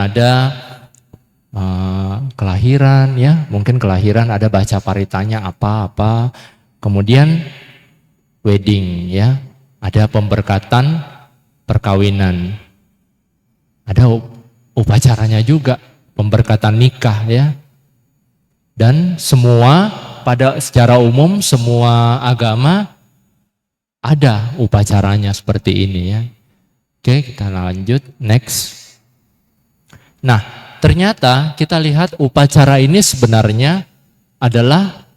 Ada kelahiran ya, mungkin kelahiran ada baca paritanya apa-apa, kemudian wedding ya, ada pemberkatan perkawinan, ada upacaranya juga, pemberkatan nikah ya, dan semua pada secara umum semua agama ada upacaranya seperti ini ya. Oke, kita lanjut next. Nah, ternyata kita lihat upacara ini sebenarnya adalah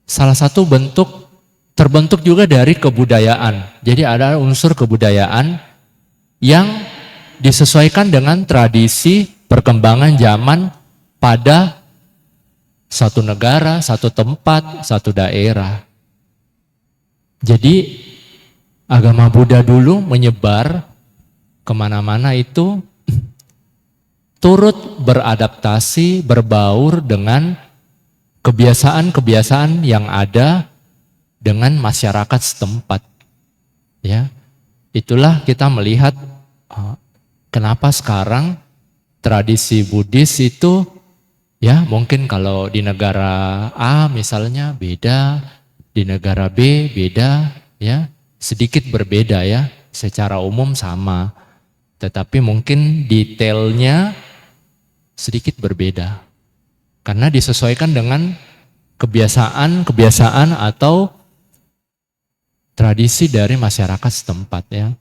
salah satu bentuk terbentuk juga dari kebudayaan. Jadi ada unsur kebudayaan yang disesuaikan dengan tradisi perkembangan zaman pada satu negara, satu tempat, satu daerah. Jadi agama Buddha dulu menyebar kemana-mana itu turut beradaptasi, berbaur dengan kebiasaan-kebiasaan yang ada dengan masyarakat setempat. Ya, itulah kita melihat kenapa sekarang tradisi Buddhis itu ya mungkin kalau di negara A misalnya beda, di negara B beda, ya sedikit berbeda ya, secara umum sama, tetapi mungkin detailnya sedikit berbeda karena disesuaikan dengan kebiasaan atau tradisi dari masyarakat setempat ya.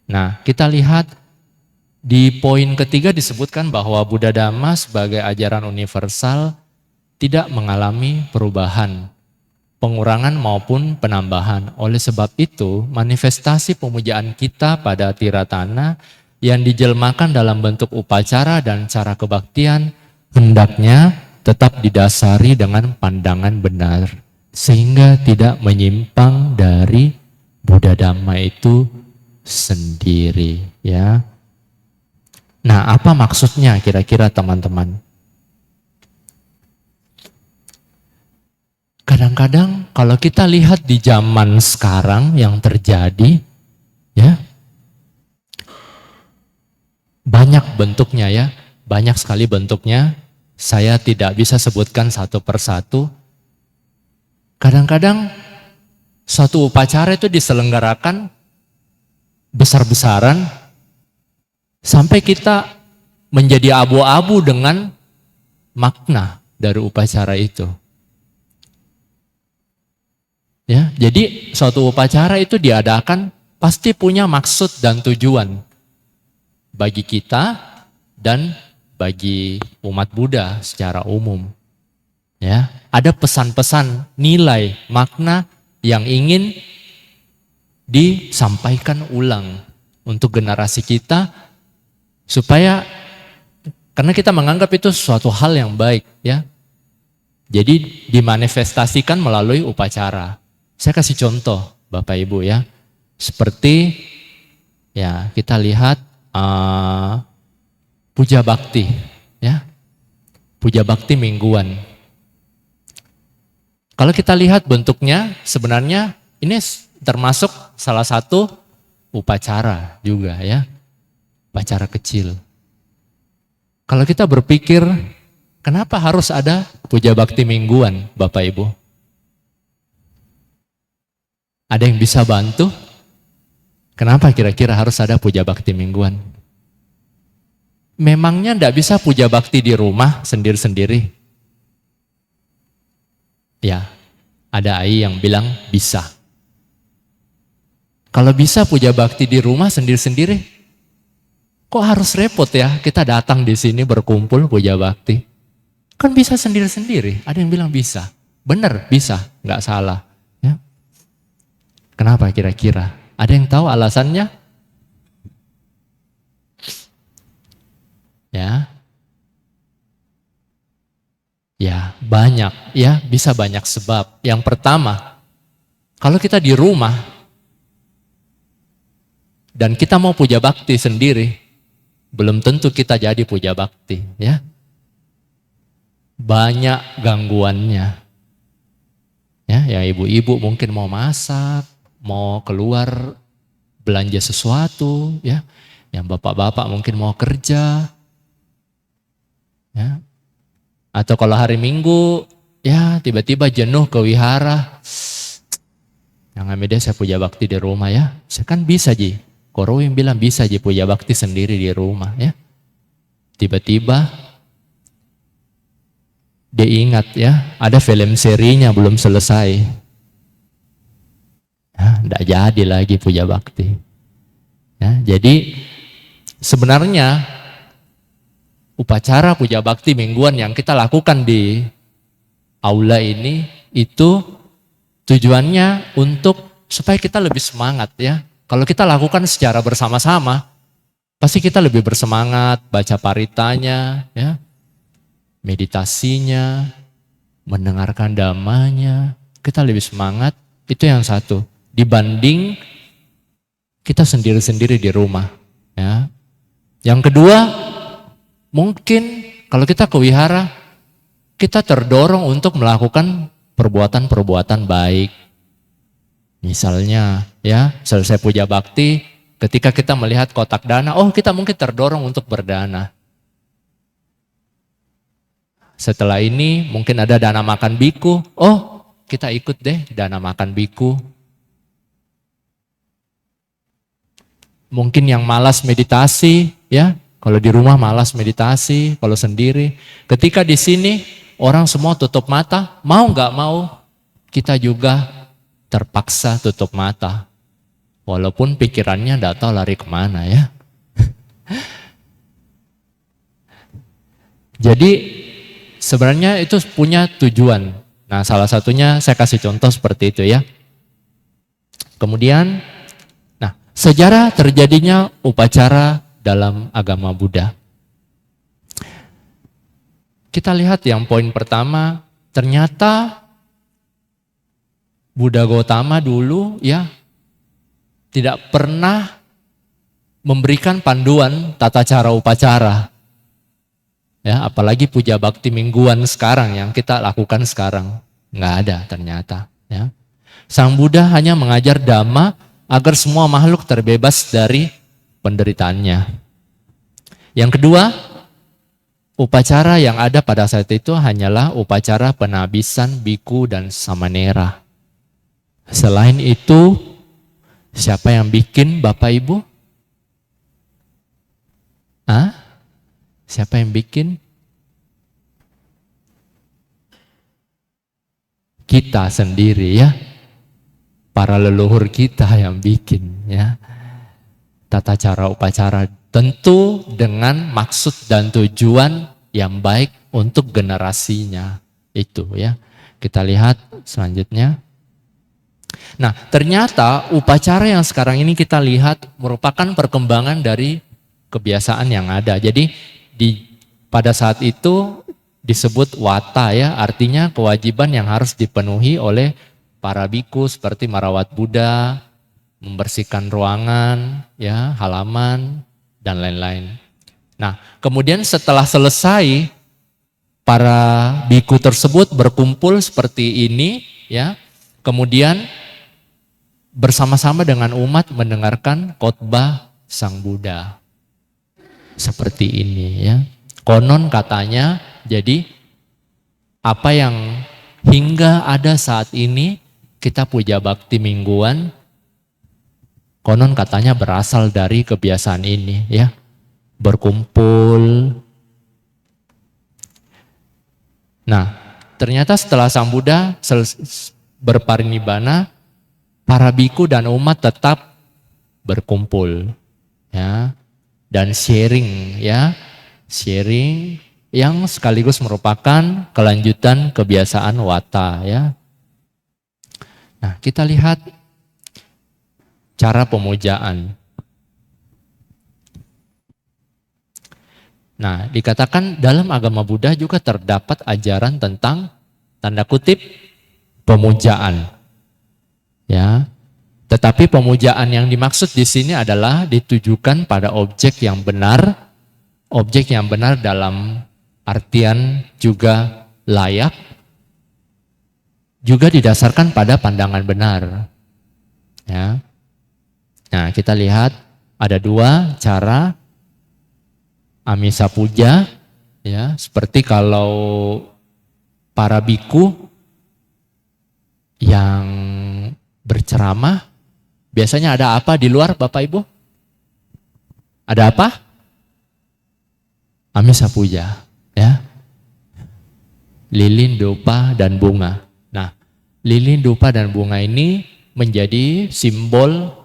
Nah, kita lihat di poin ketiga disebutkan bahwa Buddha Dhamma sebagai ajaran universal tidak mengalami perubahan, pengurangan maupun penambahan. Oleh sebab itu, manifestasi pemujaan kita pada Tiratana yang dijelmakan dalam bentuk upacara dan cara kebaktian hendaknya tetap didasari dengan pandangan benar sehingga tidak menyimpang dari Buddha Dhamma itu sendiri ya. Nah, apa maksudnya kira-kira teman-teman? Kadang-kadang kalau kita lihat di zaman sekarang yang terjadi ya, banyak bentuknya ya, banyak sekali bentuknya. Saya tidak bisa sebutkan satu persatu. Kadang-kadang suatu upacara itu diselenggarakan besar-besaran sampai kita menjadi abu-abu dengan makna dari upacara itu. Ya, jadi suatu upacara itu diadakan pasti punya maksud dan tujuan bagi kita dan bagi umat Buddha secara umum. Ya, ada pesan-pesan, nilai, makna yang ingin disampaikan ulang untuk generasi kita supaya karena kita menganggap itu suatu hal yang baik ya. Jadi dimanifestasikan melalui upacara. Saya kasih contoh Bapak Ibu ya. Seperti ya kita lihat puja bakti ya. Puja bakti mingguan. Kalau kita lihat bentuknya sebenarnya ini termasuk salah satu upacara juga ya. Upacara kecil. Kalau kita berpikir kenapa harus ada puja bakti mingguan Bapak Ibu? Ada yang bisa bantu? Kenapa kira-kira harus ada puja bakti mingguan? Memangnya enggak bisa puja bakti di rumah sendiri-sendiri? Ya, ada ai yang bilang bisa. Kalau bisa puja bakti di rumah sendiri-sendiri, kok harus repot ya kita datang di sini berkumpul puja bakti? Kan bisa sendiri-sendiri, ada yang bilang bisa. Benar, bisa, enggak salah. Ya. Kenapa kira-kira? Ada yang tahu alasannya? Ya. Ya, banyak ya, bisa banyak sebab. Yang pertama, kalau kita di rumah dan kita mau puja bakti sendiri, belum tentu kita jadi puja bakti, ya. Banyak gangguannya. Ya ibu-ibu mungkin mau masak, mau keluar belanja sesuatu, ya. Yang bapak-bapak mungkin mau kerja, ya. Atau kalau hari Minggu, ya tiba-tiba jenuh ke wihara. Yang ambil saya puja bakti di rumah ya. Saya kan bisa Ji. Korowin bilang bisa Ji puja bakti sendiri di rumah ya. Tiba-tiba dia ingat ya, ada film serinya belum selesai. Tidak jadi lagi puja bakti. Ya, jadi sebenarnya upacara puja bakti mingguan yang kita lakukan di aula ini itu tujuannya untuk supaya kita lebih semangat ya. Kalau kita lakukan secara bersama-sama, pasti kita lebih bersemangat baca paritanya, ya, meditasinya, mendengarkan dhammanya, kita lebih semangat. Itu yang satu. Dibanding kita sendiri-sendiri di rumah. Ya. Yang kedua, mungkin kalau kita ke wihara, kita terdorong untuk melakukan perbuatan-perbuatan baik. Misalnya, ya, selesai puja bakti, ketika kita melihat kotak dana, oh kita mungkin terdorong untuk berdana. Setelah ini mungkin ada dana makan biku, oh kita ikut deh dana makan biku. Mungkin yang malas meditasi, ya, kalau di rumah malas meditasi, kalau sendiri. Ketika di sini orang semua tutup mata, mau nggak mau kita juga terpaksa tutup mata. Walaupun pikirannya nggak tahu lari kemana ya. Jadi sebenarnya itu punya tujuan. Nah salah satunya saya kasih contoh seperti itu ya. Kemudian, nah sejarah terjadinya upacara dalam agama Buddha. Kita lihat yang poin pertama, ternyata Buddha Gautama dulu ya tidak pernah memberikan panduan tata cara upacara. Ya, apalagi puja bakti mingguan sekarang yang kita lakukan sekarang. Nggak ada ternyata. Ya. Sang Buddha hanya mengajar dhamma agar semua makhluk terbebas dari penderitaannya. Yang kedua, upacara yang ada pada saat itu hanyalah upacara penabisan biku dan samanera. Selain itu, siapa yang bikin Bapak Ibu? Siapa yang bikin? Kita sendiri ya. Para leluhur kita yang bikin ya. Tata cara upacara tentu dengan maksud dan tujuan yang baik untuk generasinya. Itu ya. Kita lihat selanjutnya. Nah, ternyata upacara yang sekarang ini kita lihat merupakan perkembangan dari kebiasaan yang ada. Jadi pada saat itu disebut wata ya, artinya kewajiban yang harus dipenuhi oleh para biku seperti merawat Buddha, membersihkan ruangan, ya, halaman dan lain-lain. Nah, kemudian setelah selesai para biku tersebut berkumpul seperti ini ya. Kemudian bersama-sama dengan umat mendengarkan khotbah Sang Buddha. Seperti ini ya. Konon katanya jadi apa yang hingga ada saat ini kita puja bakti mingguan, konon katanya berasal dari kebiasaan ini ya. Berkumpul. Nah, ternyata setelah Sang Buddha berparinibbana, para biku dan umat tetap berkumpul ya dan sharing ya, sharing yang sekaligus merupakan kelanjutan kebiasaan wata ya. Nah, kita lihat cara pemujaan. Nah, dikatakan dalam agama Buddha juga terdapat ajaran tentang tanda kutip pemujaan. Ya. Tetapi pemujaan yang dimaksud di sini adalah ditujukan pada objek yang benar dalam artian juga layak, juga didasarkan pada pandangan benar. Ya. Nah, kita lihat Ada dua cara amisa puja, ya, seperti kalau para biku yang berceramah, biasanya ada apa di luar Bapak Ibu? Ada apa? Amisa puja, ya. Lilin, dupa, dan bunga. Nah, lilin, dupa, dan bunga ini menjadi simbol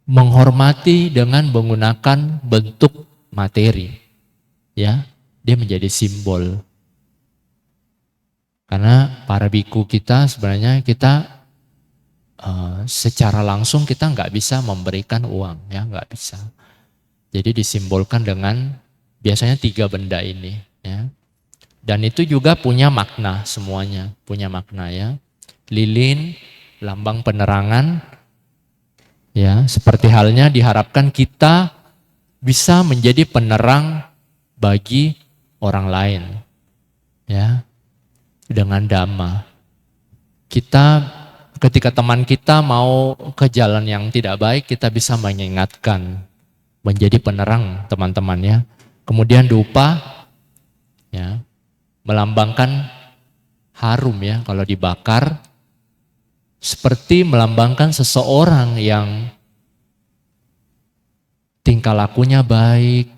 menghormati dengan menggunakan bentuk materi, ya. Dia menjadi simbol. Karena para biku kita sebenarnya kita secara langsung kita nggak bisa memberikan uang, ya, nggak bisa. Jadi disimbolkan dengan biasanya 3 benda ini, ya. Dan itu juga punya makna, semuanya punya makna, ya. Lilin, lambang penerangan, ya, seperti halnya diharapkan kita bisa menjadi penerang bagi orang lain, ya, dengan dhamma. Kita ketika teman kita mau ke jalan yang tidak baik, kita bisa mengingatkan, menjadi penerang teman-temannya. Kemudian dupa, ya, melambangkan harum, ya, kalau dibakar, seperti melambangkan seseorang yang tingkah lakunya baik,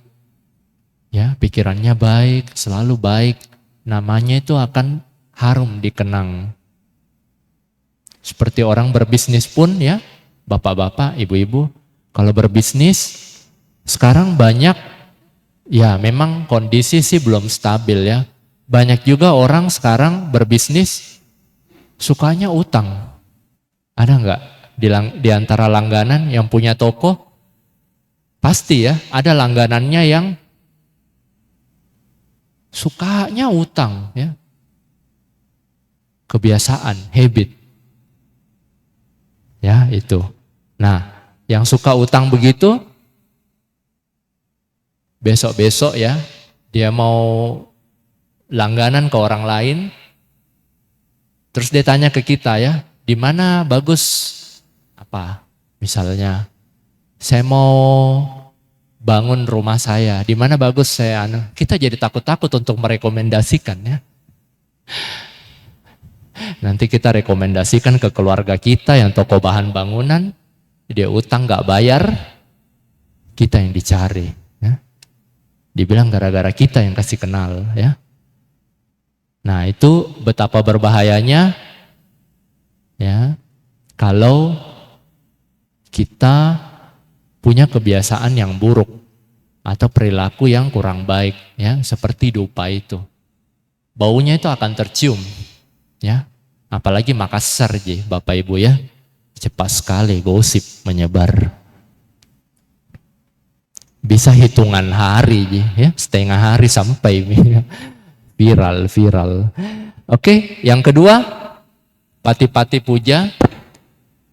ya, pikirannya baik, selalu baik, namanya itu akan harum dikenang. Seperti orang berbisnis pun, ya, bapak-bapak, ibu-ibu, kalau berbisnis sekarang banyak, ya, memang kondisi sih belum stabil, ya. Banyak juga orang sekarang berbisnis sukanya utang. Ada nggak di antara langganan yang punya toko? Pasti, ya, ada langganannya yang sukanya utang, ya. Kebiasaan, habit. Ya, itu. Nah, yang suka utang begitu, besok-besok, ya, dia mau langganan ke orang lain, terus dia tanya ke kita, ya, di mana bagus apa? Misalnya, saya mau bangun rumah saya, di mana bagus saya, kita jadi takut-takut untuk merekomendasikan, ya. Nanti kita rekomendasikan ke keluarga kita yang toko bahan bangunan, dia utang gak bayar, kita yang dicari, ya. Dibilang gara-gara kita yang kasih kenal, ya. Nah, itu betapa berbahayanya, ya, kalau kita punya kebiasaan yang buruk atau perilaku yang kurang baik, ya, seperti dupa itu. Baunya itu akan tercium, ya. Apalagi Makassar, Bapak Ibu, ya, cepat sekali gosip menyebar. Bisa hitungan hari, ya, setengah hari sampai viral. Oke, yang kedua, pati-pati puja,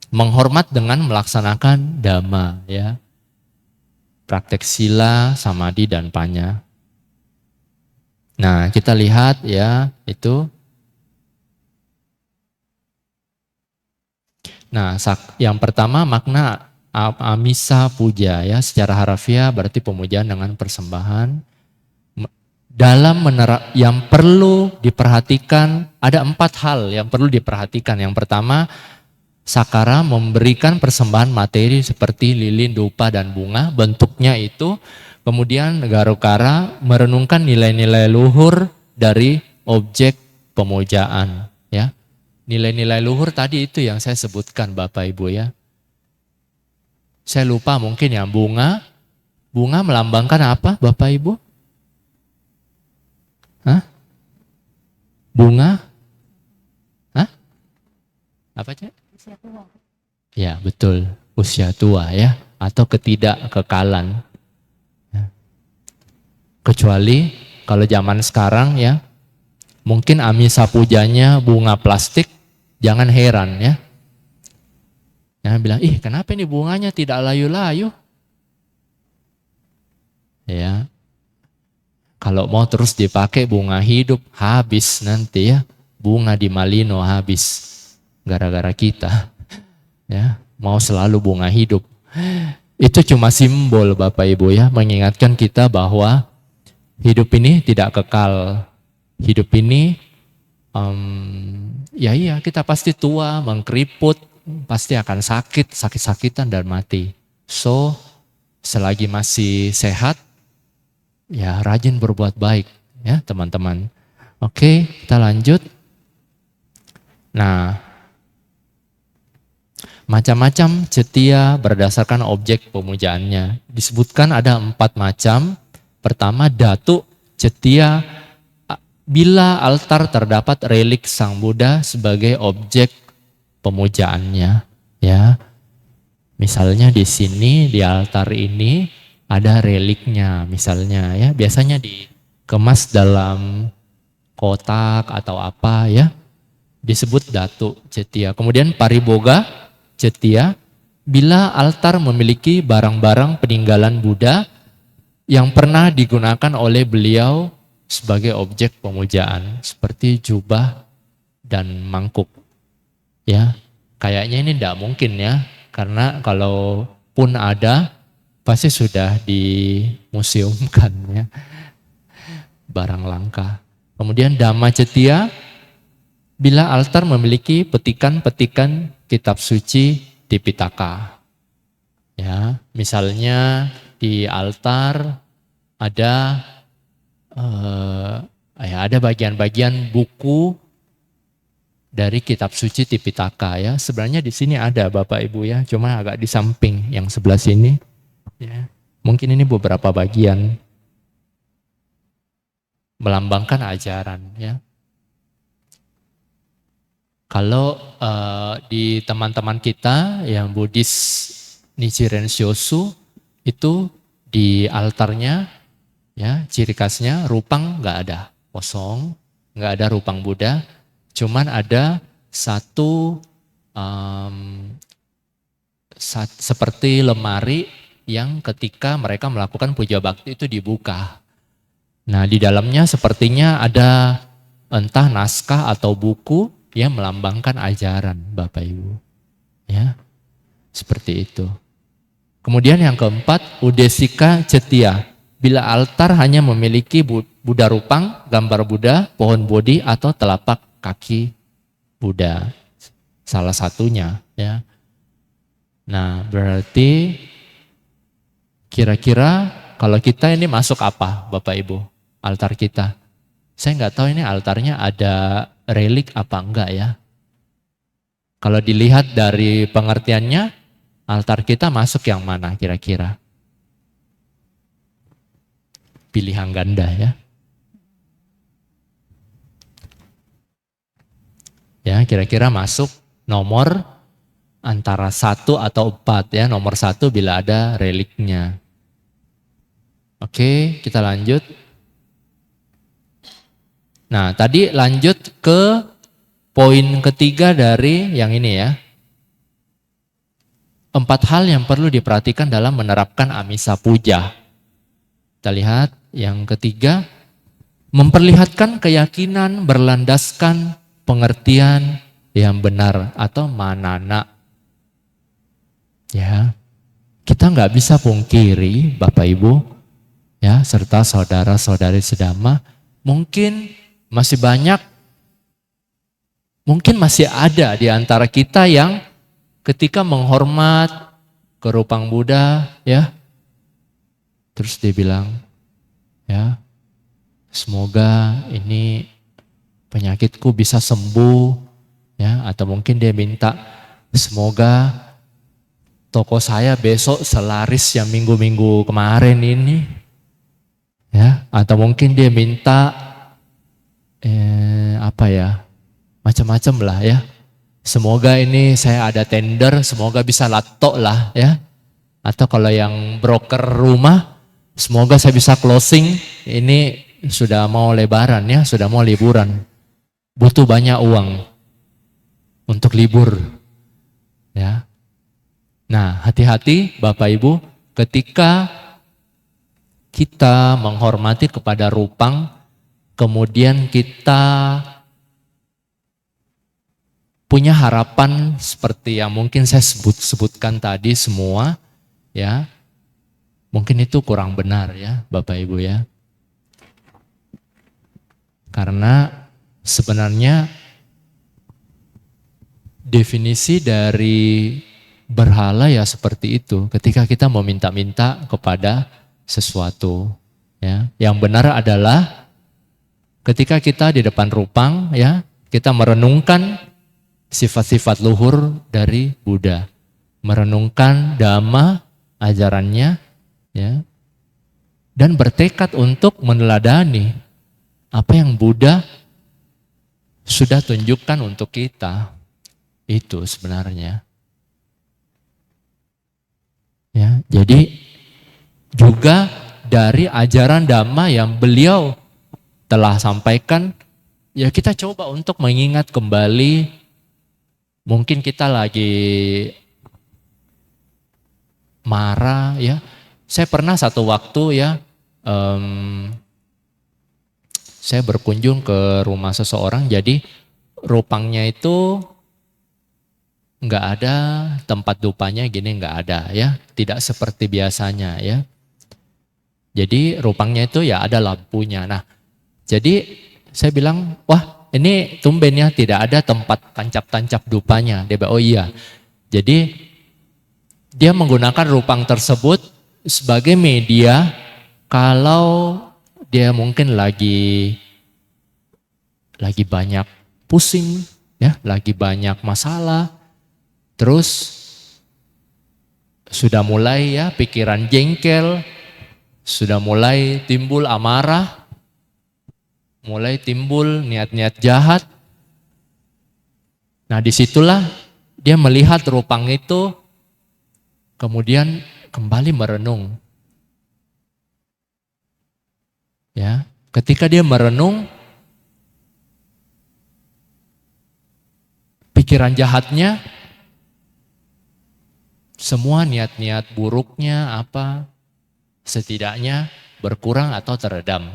menghormat dengan melaksanakan dhamma, ya. Praktek sila, samadhi, dan panya. Nah, kita lihat, ya, itu. Nah, yang pertama makna amisa puja, ya, secara harafiah berarti pemujaan dengan persembahan. Dalam yang perlu diperhatikan, ada 4 hal yang perlu diperhatikan. Yang pertama, sakara memberikan persembahan materi seperti lilin, dupa, dan bunga, bentuknya itu. Kemudian garukara merenungkan nilai-nilai luhur dari objek pemujaan, ya. Nilai-nilai luhur tadi itu yang saya sebutkan Bapak Ibu, ya. Saya lupa mungkin ya, bunga melambangkan apa Bapak Ibu? Hah? Bunga? Hah? Apa Cak? Usia tua. Ya, betul, usia tua, ya, atau ketidakkekalan. Ya. Kecuali kalau zaman sekarang, ya, mungkin amisa pujanya bunga plastik, jangan heran, ya. Jangan bilang, ih kenapa ini bunganya tidak layu-layu? Ya, kalau mau terus dipakai bunga hidup, habis nanti, ya. Bunga di Malino habis, gara-gara kita. ya, mau selalu bunga hidup. Itu cuma simbol Bapak Ibu ya, mengingatkan kita bahwa hidup ini tidak kekal. Hidup ini ya iya kita pasti tua, mengkeriput, pasti akan sakit-sakitan dan mati. So, selagi masih sehat, ya rajin berbuat baik ya teman-teman. Oke, kita lanjut. Nah, macam-macam cetia berdasarkan objek pemujaannya. Disebutkan ada 4 macam. Pertama, datuk cetia bila altar terdapat relik Sang Buddha sebagai objek pemujaannya. Ya, misalnya di sini di altar ini ada reliknya, misalnya ya. Biasanya dikemas dalam kotak atau apa ya. Disebut datuk cetia. Kemudian pariboga cetia, bila altar memiliki barang-barang peninggalan Buddha yang pernah digunakan oleh beliau sebagai objek pemujaan, seperti jubah dan mangkuk. Ya, kayaknya ini tidak mungkin ya, karena kalau pun ada, pasti sudah dimuseumkan ya, barang langka. Kemudian dhamma cetia, bila altar memiliki petikan-petikan kitab suci Tipitaka. Ya, misalnya di altar ada ada bagian-bagian buku dari kitab suci Tipitaka ya. Sebenarnya di sini ada Bapak Ibu ya, cuma agak di samping yang sebelah sini. Ya. Mungkin ini beberapa bagian melambangkan ajaran ya. Kalau di teman-teman kita yang Buddhis Nichiren Shoshu itu di altarnya ya ciri khasnya rupang nggak ada, kosong, nggak ada rupang Buddha, cuman ada satu seperti lemari yang ketika mereka melakukan puja bakti itu dibuka. Nah di dalamnya sepertinya ada entah naskah atau buku yang melambangkan ajaran Bapak Ibu. Ya, seperti itu. Kemudian yang keempat, udesika cetia. Bila altar hanya memiliki Buddha rupang, gambar Buddha, pohon bodhi atau telapak kaki Buddha. Salah satunya ya. Nah, berarti kira-kira kalau kita ini masuk apa Bapak Ibu? Altar kita. Saya nggak tahu ini altarnya ada relik apa enggak ya. Kalau dilihat dari pengertiannya, altar kita masuk yang mana kira-kira? Pilihan ganda ya. Ya, kira-kira masuk nomor antara 1 atau 4 ya. Nomor 1 bila ada reliknya. Oke, kita lanjut. Nah, tadi lanjut ke poin ketiga dari yang ini ya. 4 hal yang perlu diperhatikan dalam menerapkan amisa puja. Kita lihat yang ketiga, memperlihatkan keyakinan berlandaskan pengertian yang benar atau manana. Ya, kita nggak bisa pungkiri Bapak Ibu, ya serta saudara-saudari sedama, mungkin masih banyak, mungkin masih ada di antara kita yang ketika menghormat ke rupang Buddha, ya, terus dia bilang, ya, semoga ini penyakitku bisa sembuh, ya, atau mungkin dia minta semoga toko saya besok selaris yang minggu-minggu kemarin ini, ya, atau mungkin dia minta macam-macam lah ya. Semoga ini saya ada tender, semoga bisa latok lah ya. Atau kalau yang broker rumah, semoga saya bisa closing, ini sudah mau lebaran ya, sudah mau liburan. Butuh banyak uang untuk libur. Ya. Nah, hati-hati Bapak Ibu, ketika kita menghormati kepada rupang, kemudian kita punya harapan seperti yang mungkin saya sebutkan tadi semua, ya. Mungkin itu kurang benar ya, Bapak Ibu ya. Karena sebenarnya definisi dari berhala ya seperti itu. Ketika kita meminta-minta kepada sesuatu, ya. Yang benar adalah ketika kita di depan rupang, ya, kita merenungkan sifat-sifat luhur dari Buddha, merenungkan dhamma, ajarannya, ya, dan bertekad untuk meneladani apa yang Buddha sudah tunjukkan untuk kita. Itu sebenarnya. Ya, jadi juga dari ajaran Dhamma yang beliau telah sampaikan, ya kita coba untuk mengingat kembali. Mungkin kita lagi marah ya. Saya pernah satu waktu ya, saya berkunjung ke rumah seseorang, jadi rupangnya itu nggak ada tempat dupanya gini, nggak ada ya, tidak seperti biasanya ya. Jadi rupangnya itu ya ada lampunya. Nah, jadi saya bilang, wah ini tumben ya tidak ada tempat tancap-tancap dupanya. Dia bilang, oh iya. Jadi dia menggunakan rupang tersebut sebagai media kalau dia mungkin lagi banyak pusing ya, lagi banyak masalah. Terus sudah mulai ya pikiran jengkel, sudah mulai timbul amarah, mulai timbul niat-niat jahat. Nah disitulah dia melihat rupang itu, kemudian kembali merenung. Ya, ketika dia merenung, pikiran jahatnya, semua niat-niat buruknya apa, setidaknya berkurang atau teredam.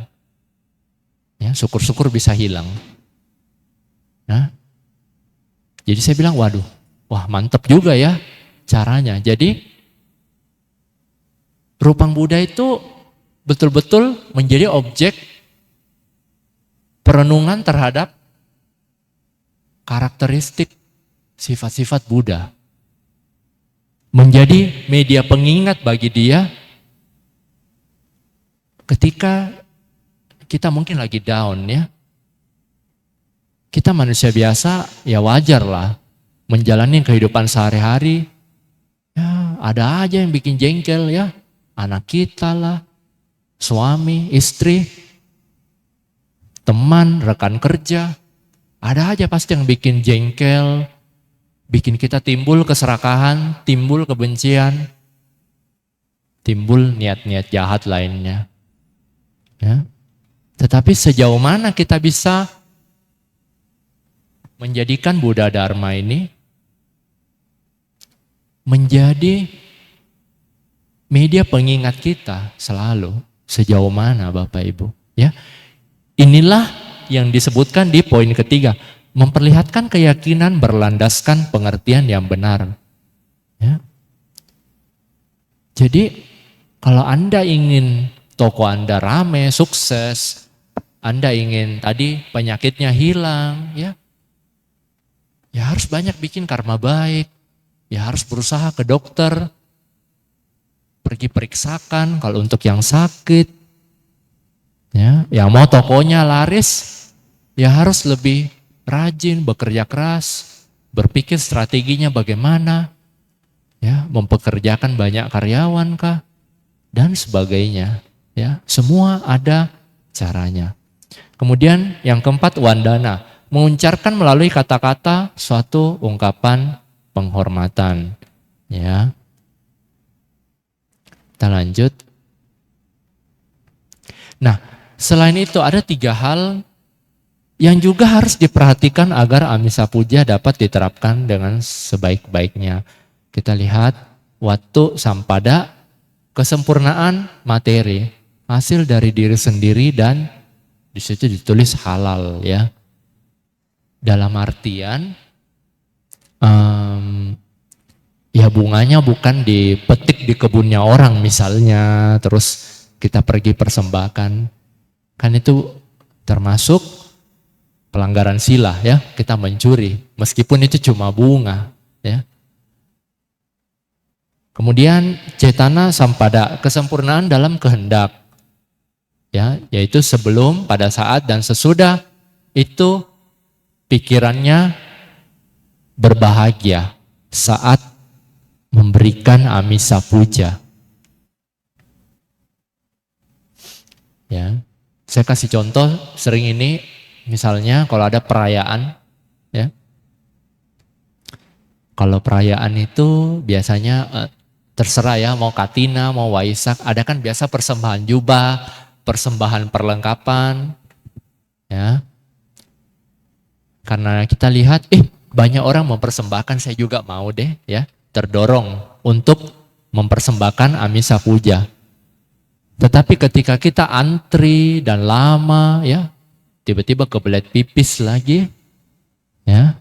Ya, syukur-syukur bisa hilang. Nah, jadi saya bilang, waduh, wah mantep juga ya caranya. Jadi rupang Buddha itu betul-betul menjadi objek perenungan terhadap karakteristik sifat-sifat Buddha. Menjadi media pengingat bagi dia ketika kita mungkin lagi down ya. Kita manusia biasa ya wajar lah menjalani kehidupan sehari-hari. Ya ada aja yang bikin jengkel ya. Anak kita lah, suami, istri, teman, rekan kerja. Ada aja pasti yang bikin jengkel, bikin kita timbul keserakahan, timbul kebencian, timbul niat-niat jahat lainnya. Ya. Tetapi sejauh mana kita bisa menjadikan Buddha Dharma ini menjadi media pengingat kita selalu, sejauh mana Bapak Ibu? Ya, inilah yang disebutkan di poin ketiga, memperlihatkan keyakinan berlandaskan pengertian yang benar. Ya. Jadi kalau Anda ingin toko Anda rame, sukses, Anda ingin tadi penyakitnya hilang, ya harus banyak bikin karma baik, ya harus berusaha ke dokter, pergi periksakan kalau untuk yang sakit, ya yang mau tokonya laris, ya harus lebih rajin, bekerja keras, berpikir strateginya bagaimana, ya mempekerjakan banyak karyawan kah, dan sebagainya. Ya, semua ada caranya. Kemudian yang keempat, wandana, mengucapkan melalui kata-kata suatu ungkapan penghormatan. Ya, kita lanjut. Nah, selain itu ada 3 hal yang juga harus diperhatikan agar Amisa Puja dapat diterapkan dengan sebaik-baiknya. Kita lihat wattu sampada, kesempurnaan materi, hasil dari diri sendiri, dan di situ ditulis halal ya. Dalam artian Ya bunganya bukan dipetik di kebunnya orang misalnya, terus kita pergi persembahkan. Kan itu termasuk pelanggaran sila ya, kita mencuri. Meskipun itu cuma bunga ya. Kemudian cetana sampada, kesempurnaan dalam kehendak. Ya, yaitu sebelum, pada saat, dan sesudah itu pikirannya berbahagia saat memberikan amisa puja. Ya, saya kasih contoh sering ini, misalnya kalau ada perayaan, ya, kalau perayaan itu biasanya terserah ya, mau Katina, mau Waisak, ada kan biasa persembahan jubah, persembahan perlengkapan, ya. Karena kita lihat, banyak orang mempersembahkan, saya juga mau deh, ya, terdorong untuk mempersembahkan amisa puja. Tetapi ketika kita antri dan lama, ya, tiba-tiba kebelet pipis lagi, ya.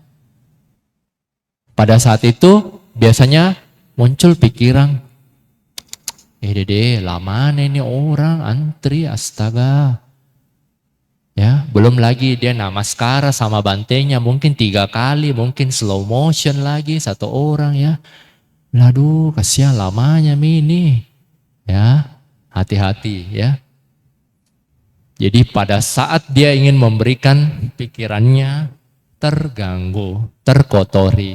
Pada saat itu biasanya muncul pikiran, dede, lama nih orang antri, astaga. Ya, belum lagi dia namaskara sama bantenya mungkin 3 kali, mungkin slow motion lagi satu orang ya. Aduh, kasihan lamanya ini. Ya, hati-hati ya. Jadi pada saat dia ingin memberikan, pikirannya terganggu, terkotori.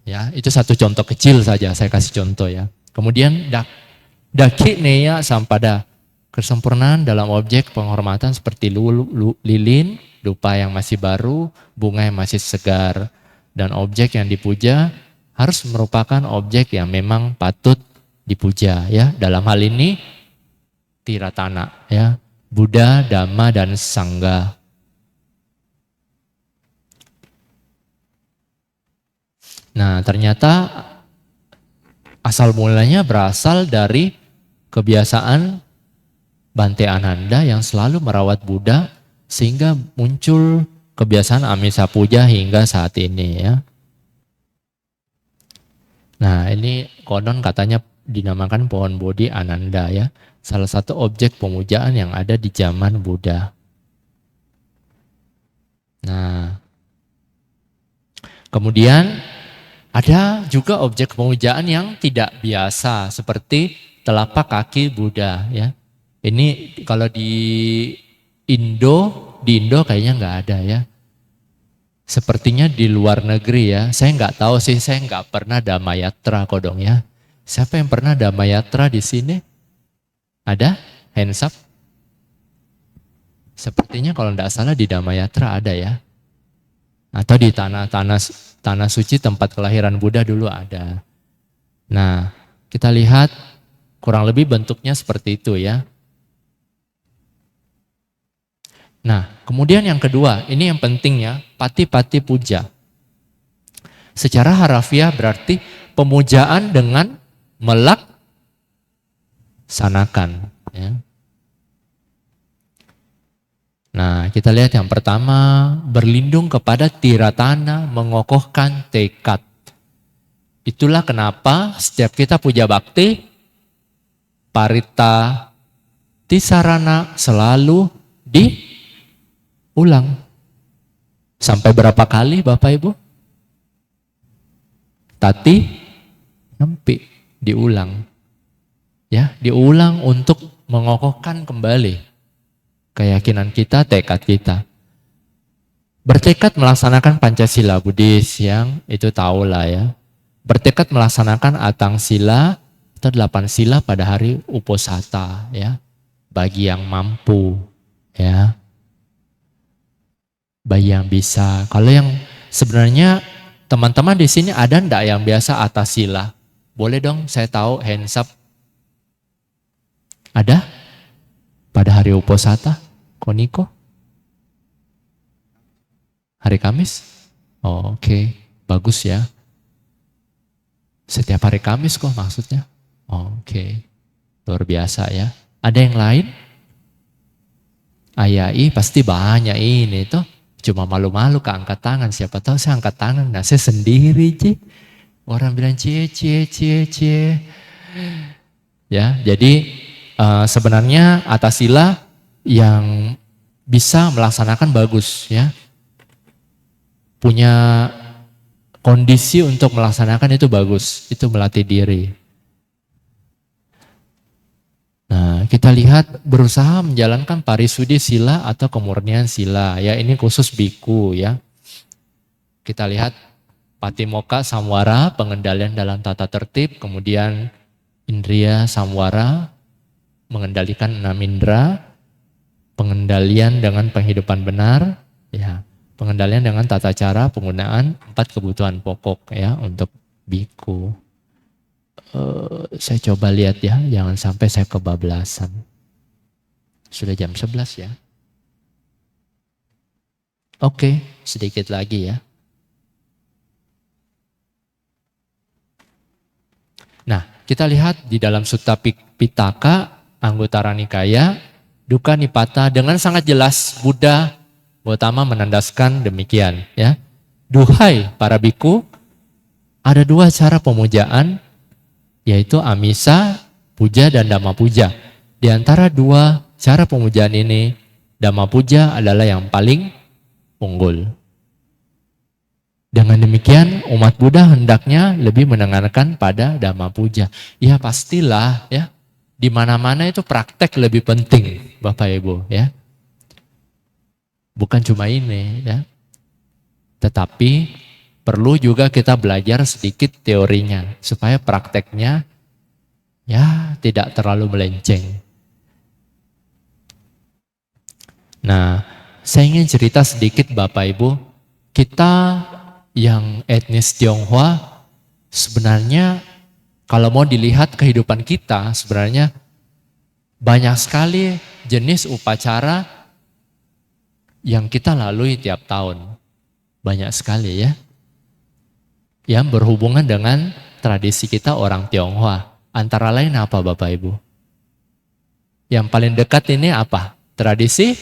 Ya, itu satu contoh kecil saja, saya kasih contoh ya. Kemudian daki neya sampada, kesempurnaan dalam objek penghormatan seperti lilin, dupa yang masih baru, bunga yang masih segar, dan objek yang dipuja harus merupakan objek yang memang patut dipuja ya. Dalam hal ini tiratana ya, Buddha, Dhamma, dan Sangha. Nah, ternyata asal mulanya berasal dari kebiasaan Bante Ananda yang selalu merawat Buddha sehingga muncul kebiasaan amisa puja hingga saat ini ya. Nah, ini konon katanya dinamakan pohon Bodhi Ananda ya. Salah satu objek pemujaan yang ada di zaman Buddha. Nah, kemudian ada juga objek pemujaan yang tidak biasa seperti telapak kaki Buddha ya. Ini kalau di Indo kayaknya nggak ada ya. Sepertinya di luar negeri ya. Saya nggak tahu sih, saya nggak pernah Dhammayatra kodong ya. Siapa yang pernah Dhammayatra di sini? Ada? Hands up. Sepertinya kalau nggak salah di Dhammayatra ada ya. Atau di tanah suci tempat kelahiran Buddha dulu ada. Nah, kita lihat kurang lebih bentuknya seperti itu ya. Nah, kemudian yang kedua, ini yang penting ya, pati-pati puja. Secara harafiah berarti pemujaan dengan melaksanakan. Ya. Nah, kita lihat yang pertama, berlindung kepada tiratana, mengokohkan tekad. Itulah kenapa setiap kita puja bakti, parita tisarana selalu diulang. Sampai berapa kali Bapak Ibu? Tati, nyampi, diulang. Ya, diulang untuk mengokohkan kembali keyakinan kita, tekad kita. Bertekad melaksanakan Pancasila Buddhis yang itu tahulah ya. Bertekad melaksanakan Atang Sila atau 8 sila pada hari Uposatha ya. Bagi yang mampu ya. Bagi yang bisa. Kalau yang sebenarnya teman-teman di sini ada enggak yang biasa atas sila? Boleh dong saya tahu, hands up. Ada? Pada hari Uposatha, Koniko? Hari Kamis? Oh, oke. Bagus ya. Setiap hari Kamis kok maksudnya? Oh, oke. Luar biasa ya. Ada yang lain? Ayai pasti banyak ini tuh. Cuma malu-malu keangkat tangan, siapa tahu saya angkat tangan, nah saya sendiri Ci. Orang bilang cie. Ya, jadi sebenarnya atas sila yang bisa melaksanakan bagus ya. Punya kondisi untuk melaksanakan itu bagus, itu melatih diri. Nah, kita lihat berusaha menjalankan parisudi sila atau kemurnian sila. Ya, ini khusus biku ya. Kita lihat patimokkha samwara, pengendalian dalam tata tertib, kemudian indriya samwara, mengendalikan 6 indera, pengendalian dengan penghidupan benar, ya, pengendalian dengan tata cara penggunaan 4 kebutuhan pokok ya untuk biku. Saya coba lihat ya, jangan sampai saya kebablasan. Sudah jam 11 ya. Oke, sedikit lagi ya. Nah, kita lihat di dalam Sutta Pitaka, Anguttara Nikaya, Dukkha Nipata dengan sangat jelas Buddha Gautama menandaskan demikian ya. Duhai para biku, ada 2 cara pemujaan, yaitu Amisa Puja dan Dhamma Puja. Di antara 2 cara pemujaan ini, Dhamma Puja adalah yang paling unggul. Dengan demikian umat Buddha hendaknya lebih mendengarkan pada Dhamma Puja. Ya pastilah ya, di mana-mana itu praktek lebih penting Bapak Ibu ya. Bukan cuma ini ya. Tetapi perlu juga kita belajar sedikit teorinya supaya prakteknya ya tidak terlalu melenceng. Nah, saya ingin cerita sedikit Bapak Ibu, kita yang etnis Tionghoa sebenarnya kalau mau dilihat kehidupan kita sebenarnya banyak sekali jenis upacara yang kita lalui tiap tahun. Banyak sekali ya. Yang berhubungan dengan tradisi kita orang Tionghoa. Antara lain apa Bapak Ibu? Yang paling dekat ini apa? Tradisi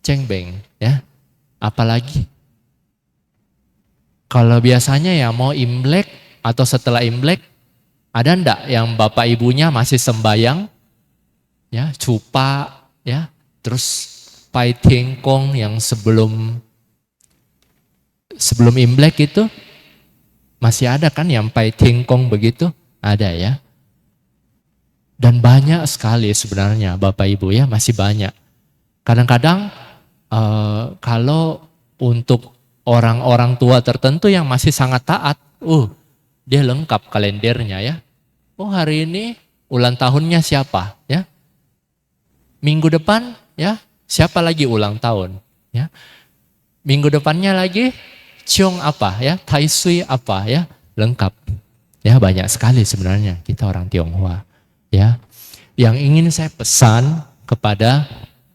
Cengbeng ya. Apalagi? Kalau biasanya ya mau Imlek atau setelah Imlek, ada ndak yang Bapak Ibunya masih sembayang? Ya, cupa ya. Terus Pai Tiengkong yang sebelum Imlek itu masih ada kan yang Pai Tiengkong begitu? Ada ya. Dan banyak sekali sebenarnya Bapak Ibu ya, masih banyak. Kadang-kadang kalau untuk orang-orang tua tertentu yang masih sangat taat, dia lengkap kalendernya ya. Oh hari ini ulang tahunnya siapa ya? Minggu depan ya, siapa lagi ulang tahun ya? Minggu depannya lagi Ciong apa ya, Tai Sui apa ya, lengkap. Ya banyak sekali sebenarnya kita orang Tionghoa. Ya, yang ingin saya pesan kepada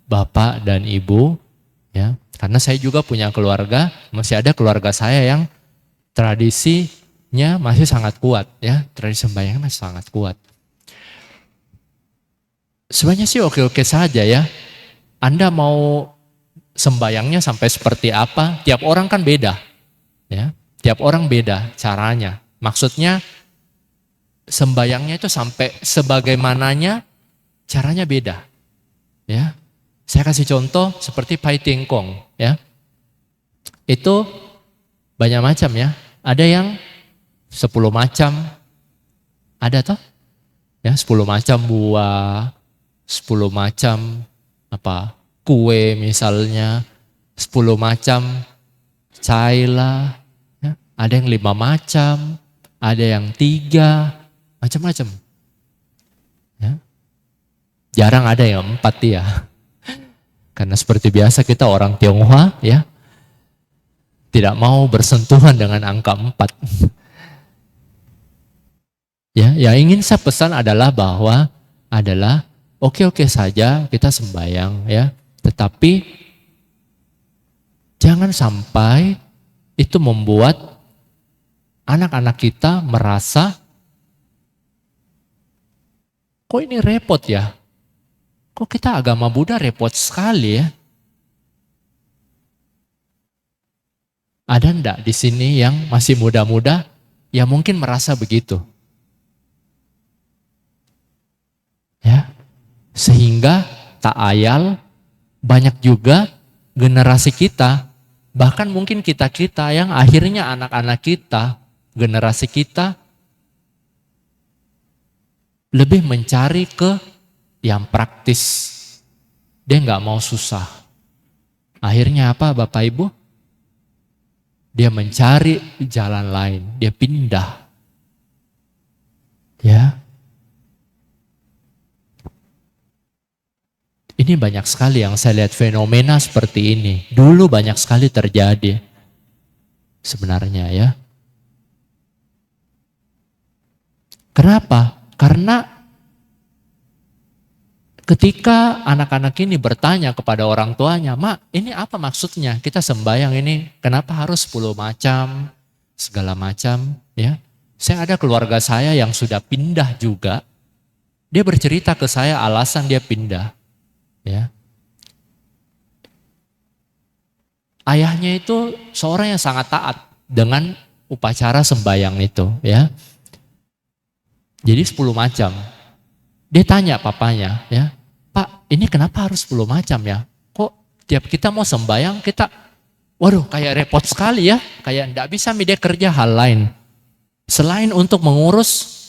Bapak dan Ibu, ya, karena saya juga punya keluarga, masih ada keluarga saya yang tradisinya masih sangat kuat, ya, tradisi sembahyang masih sangat kuat. Sebenarnya sih oke-oke saja ya. Anda mau sembayangnya sampai seperti apa? Tiap orang kan beda. Ya, tiap orang beda caranya. Maksudnya sembayangnya itu sampai sebagaimananya caranya beda. Ya. Saya kasih contoh seperti Pai Tiengkong ya. Itu banyak macam ya. Ada yang 10 macam. Ada toh? Ya, 10 macam buah, 10 macam apa? Kue misalnya, 10 macam cai lah. Ada yang 5 macam, ada yang 3, macam-macam. Ya. Jarang ada yang 4 ya. Karena seperti biasa kita orang Tionghoa ya, tidak mau bersentuhan dengan angka 4. Ya, yang ingin saya pesan adalah bahwa oke-oke saja kita sembahyang ya, tetapi jangan sampai itu membuat anak-anak kita merasa, kok ini repot ya? Kok kita agama Buddha repot sekali ya? Ada enggak di sini yang masih muda-muda yang mungkin merasa begitu? Ya. Sehingga tak ayal banyak juga generasi kita, bahkan mungkin kita-kita yang akhirnya anak-anak kita, generasi kita lebih mencari ke yang praktis. Dia nggak mau susah. Akhirnya apa Bapak Ibu? Dia mencari jalan lain, dia pindah. Ya. Ini banyak sekali yang saya lihat fenomena seperti ini. Dulu banyak sekali terjadi. Sebenarnya ya. Kenapa? Karena ketika anak-anak ini bertanya kepada orang tuanya, "Mak, ini apa maksudnya? Kita sembahyang ini kenapa harus 10 macam, segala macam?" Ya. Saya ada keluarga saya yang sudah pindah juga. Dia bercerita ke saya alasan dia pindah. Ya. Ayahnya itu seorang yang sangat taat dengan upacara sembahyang itu, ya. Jadi 10 macam. Dia tanya papanya, ya, "Pak, ini kenapa harus 10 macam ya? Kok tiap kita mau sembahyang kita, waduh kayak repot sekali ya, kayak enggak bisa dia kerja hal lain. Selain untuk mengurus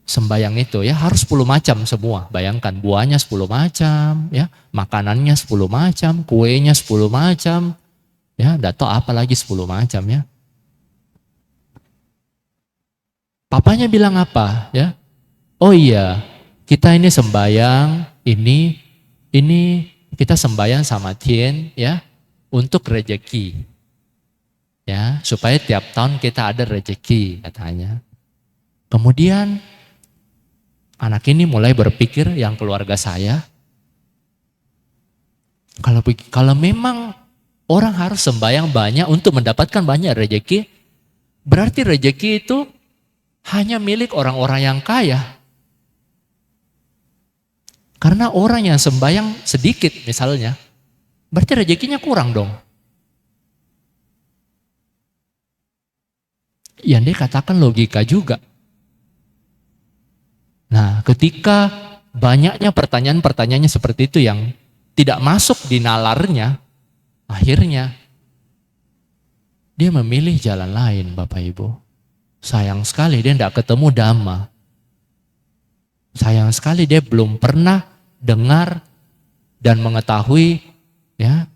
sembahyang itu ya harus 10 macam semua. Bayangkan buahnya 10 macam, ya, makanannya 10 macam, kuenya 10 macam, ya, enggak tahu apa lagi 10 macam ya." Papanya bilang apa, ya? "Oh iya, kita ini sembahyang, ini kita sembahyang sama Tien, ya, untuk rejeki. Ya, supaya tiap tahun kita ada rejeki," katanya. Kemudian anak ini mulai berpikir yang keluarga saya, kalau memang orang harus sembahyang banyak untuk mendapatkan banyak rejeki, berarti rejeki itu hanya milik orang-orang yang kaya. Karena orang yang sembahyang sedikit misalnya, berarti rezekinya kurang dong. Yang dia katakan logika juga. Nah, ketika banyaknya pertanyaan-pertanyaannya seperti itu yang tidak masuk di nalarnya, akhirnya dia memilih jalan lain, Bapak Ibu. Sayang sekali dia tidak ketemu Dhamma. Sayang sekali dia belum pernah dengar dan mengetahui, ya,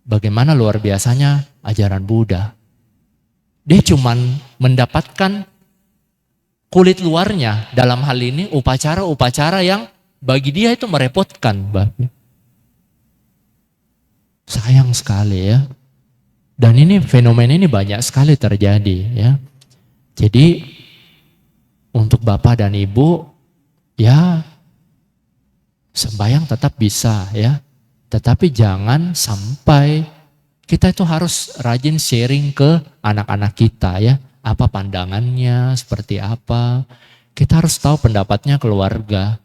bagaimana luar biasanya ajaran Buddha. Dia cuman mendapatkan kulit luarnya, dalam hal ini upacara-upacara yang bagi dia itu merepotkan. Sayang sekali ya. Dan ini fenomena ini banyak sekali terjadi ya. Jadi untuk Bapak dan Ibu ya sembahyang tetap bisa ya. Tetapi jangan sampai kita itu harus rajin sharing ke anak-anak kita ya. Apa pandangannya, seperti apa. Kita harus tahu pendapatnya keluarga.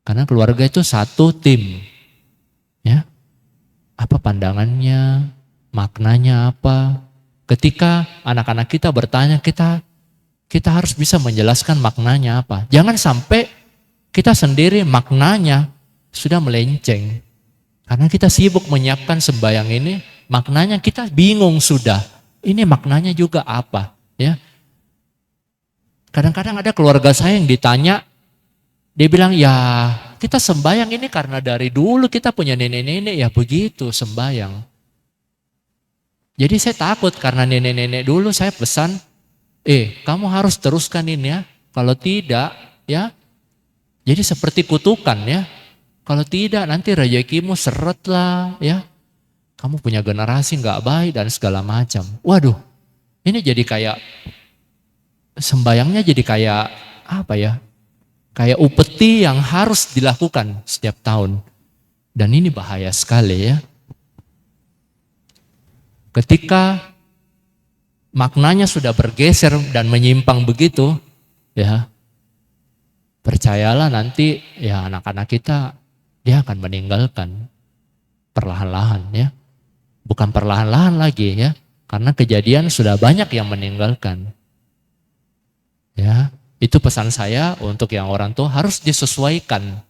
Karena keluarga itu satu tim. Ya. Apa pandangannya, maknanya apa. Ketika anak-anak kita bertanya, kita harus bisa menjelaskan maknanya apa. Jangan sampai kita sendiri maknanya sudah melenceng. Karena kita sibuk menyiapkan sembahyang ini, maknanya kita bingung sudah. Ini maknanya juga apa? Ya. Kadang-kadang ada keluarga saya yang ditanya, dia bilang, "Ya kita sembahyang ini karena dari dulu kita punya nenek-nenek ya begitu sembahyang." Jadi saya takut karena nenek-nenek dulu saya pesan, kamu harus teruskan ini ya. Kalau tidak ya, jadi seperti kutukan ya. Kalau tidak nanti rezekimu seret lah ya. Kamu punya generasi gak baik dan segala macam. Waduh, ini jadi kayak, sembayangnya jadi kayak apa ya. Kayak upeti yang harus dilakukan setiap tahun. Dan ini bahaya sekali ya. Ketika maknanya sudah bergeser dan menyimpang begitu, ya percayalah nanti ya anak-anak kita dia akan meninggalkan perlahan-lahan ya. Bukan perlahan-lahan lagi ya, Karena kejadian sudah banyak yang meninggalkan. Ya, itu pesan saya untuk yang orang tua harus disesuaikan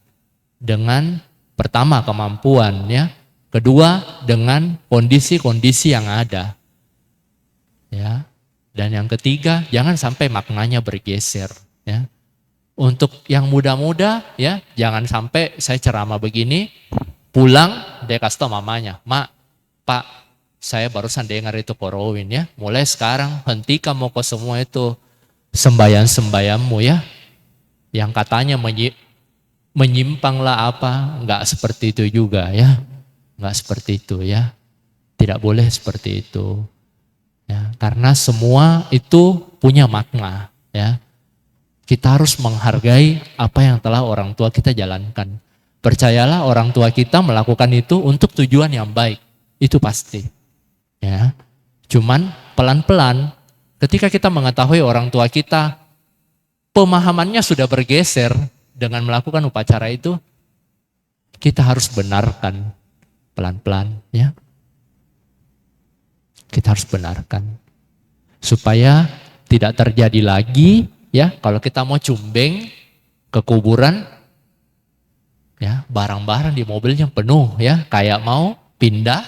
dengan pertama kemampuan ya, kedua dengan kondisi-kondisi yang ada. Ya. Dan yang ketiga, jangan sampai maknanya bergeser ya. Untuk yang muda-muda ya, jangan sampai saya ceramah begini, pulang dia kasih tau mamanya, "Mak, Pak, saya barusan dengar itu korowin ya. Mulai sekarang hentikan mau semua itu sembahyang-sembayangmu ya. Yang katanya menyimpanglah apa, enggak seperti itu juga ya. Enggak seperti itu ya. Tidak boleh seperti itu. Ya, karena semua itu punya makna ya. Kita harus menghargai apa yang telah orang tua kita jalankan. Percayalah orang tua kita melakukan itu untuk tujuan yang baik. Itu pasti. Ya. Cuman pelan-pelan ketika kita mengetahui orang tua kita pemahamannya sudah bergeser dengan melakukan upacara itu, kita harus benarkan pelan-pelan ya. Kita harus benarkan supaya tidak terjadi lagi ya, kalau kita mau cumbeng ke kuburan ya, barang-barang di mobilnya penuh ya, kayak mau pindah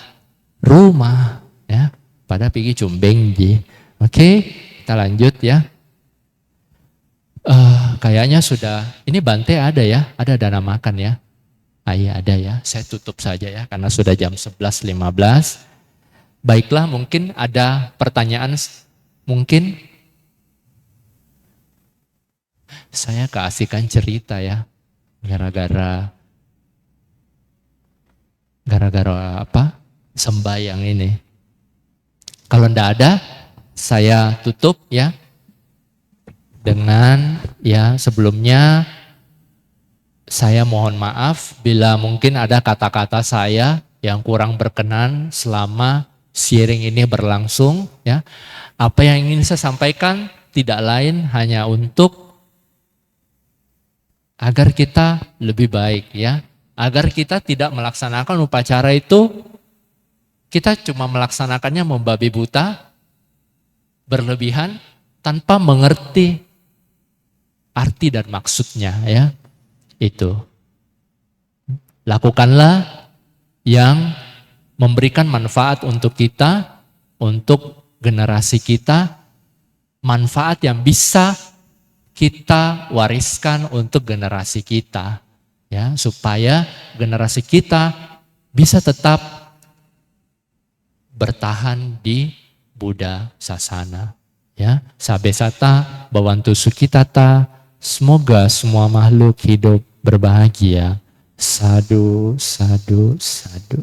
rumah ya, pada pergi cumbeng ji. Oke, kita lanjut ya. Kayaknya sudah, ini Bante ada ya, ada dana makan ya. Iya ada ya, saya tutup saja ya karena sudah jam 11.15. Baiklah, mungkin ada pertanyaan, mungkin saya keasikan cerita ya, gara-gara apa? Sembahyang ini. Kalau ndak ada, saya tutup ya dengan ya sebelumnya saya mohon maaf bila mungkin ada kata-kata saya yang kurang berkenan selama sharing ini berlangsung ya. Apa yang ingin saya sampaikan tidak lain hanya untuk agar kita lebih baik ya. Agar kita tidak melaksanakan upacara itu, kita cuma melaksanakannya membabi buta, berlebihan, tanpa mengerti arti dan maksudnya ya. Itu. Lakukanlah yang memberikan manfaat untuk kita, untuk generasi kita, manfaat yang bisa kita wariskan untuk generasi kita, ya, supaya generasi kita bisa tetap bertahan di Buddha Sasana. Ya, sabesata bawantu sukitata, semoga semua makhluk hidup berbahagia. Sadu, sadu, sadu.